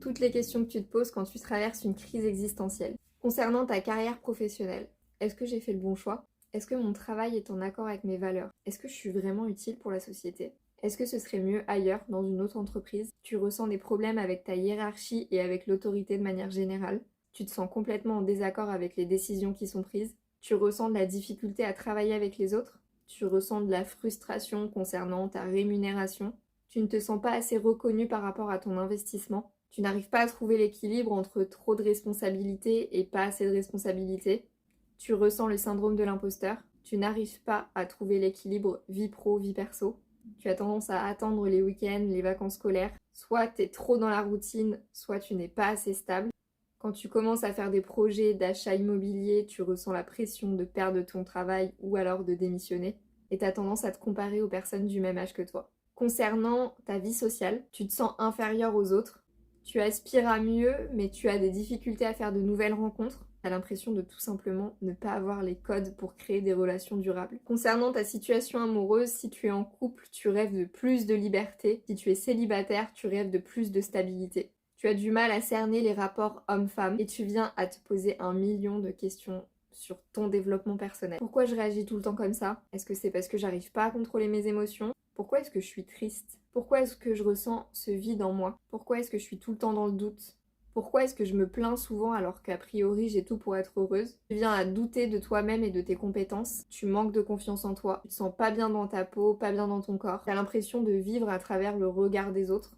toutes les questions que tu te poses quand tu traverses une crise existentielle. Concernant ta carrière professionnelle, est-ce que j'ai fait le bon choix? Est-ce que mon travail est en accord avec mes valeurs? Est-ce que je suis vraiment utile pour la société? Est-ce que ce serait mieux ailleurs, dans une autre entreprise? Tu ressens des problèmes avec ta hiérarchie et avec l'autorité de manière générale? Tu te sens complètement en désaccord avec les décisions qui sont prises? Tu ressens de la difficulté à travailler avec les autres? Tu ressens de la frustration concernant ta rémunération? Tu ne te sens pas assez reconnu par rapport à ton investissement? Tu n'arrives pas à trouver l'équilibre entre trop de responsabilités et pas assez de responsabilités? Tu ressens le syndrome de l'imposteur? Tu n'arrives pas à trouver l'équilibre vie pro, vie perso? Tu as tendance à attendre les week-ends, les vacances scolaires? Soit tu es trop dans la routine, soit tu n'es pas assez stable. Quand tu commences à faire des projets d'achat immobilier, tu ressens la pression de perdre ton travail ou alors de démissionner. Et tu as tendance à te comparer aux personnes du même âge que toi. Concernant ta vie sociale, tu te sens inférieur aux autres. Tu aspires à mieux, mais tu as des difficultés à faire de nouvelles rencontres. Tu as l'impression de tout simplement ne pas avoir les codes pour créer des relations durables. Concernant ta situation amoureuse, si tu es en couple, tu rêves de plus de liberté. Si tu es célibataire, tu rêves de plus de stabilité. Tu as du mal à cerner les rapports homme-femme et tu viens à te poser 1 million de questions sur ton développement personnel. Pourquoi je réagis tout le temps comme ça? Est-ce que c'est parce que j'arrive pas à contrôler mes émotions? Pourquoi est-ce que je suis triste? Pourquoi est-ce que je ressens ce vide en moi? Pourquoi est-ce que je suis tout le temps dans le doute? Pourquoi est-ce que je me plains souvent alors qu'a priori j'ai tout pour être heureuse? Tu viens à douter de toi-même et de tes compétences. Tu manques de confiance en toi. Tu te sens pas bien dans ta peau, pas bien dans ton corps. Tu as l'impression de vivre à travers le regard des autres.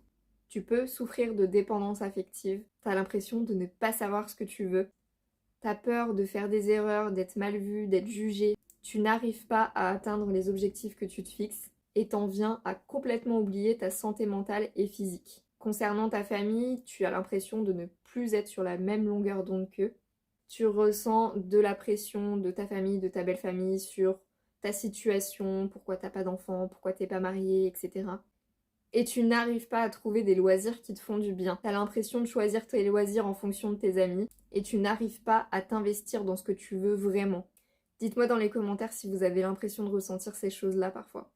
Tu peux souffrir de dépendance affective. Tu as l'impression de ne pas savoir ce que tu veux. Tu as peur de faire des erreurs, d'être mal vu, d'être jugé. Tu n'arrives pas à atteindre les objectifs que tu te fixes et t'en viens à complètement oublier ta santé mentale et physique. Concernant ta famille, tu as l'impression de ne plus être sur la même longueur d'onde qu'eux. Tu ressens de la pression de ta famille, de ta belle famille sur ta situation, pourquoi t'as pas d'enfant, pourquoi t'es pas marié, etc. Et tu n'arrives pas à trouver des loisirs qui te font du bien. T'as l'impression de choisir tes loisirs en fonction de tes amis et tu n'arrives pas à t'investir dans ce que tu veux vraiment. Dites-moi dans les commentaires si vous avez l'impression de ressentir ces choses-là parfois.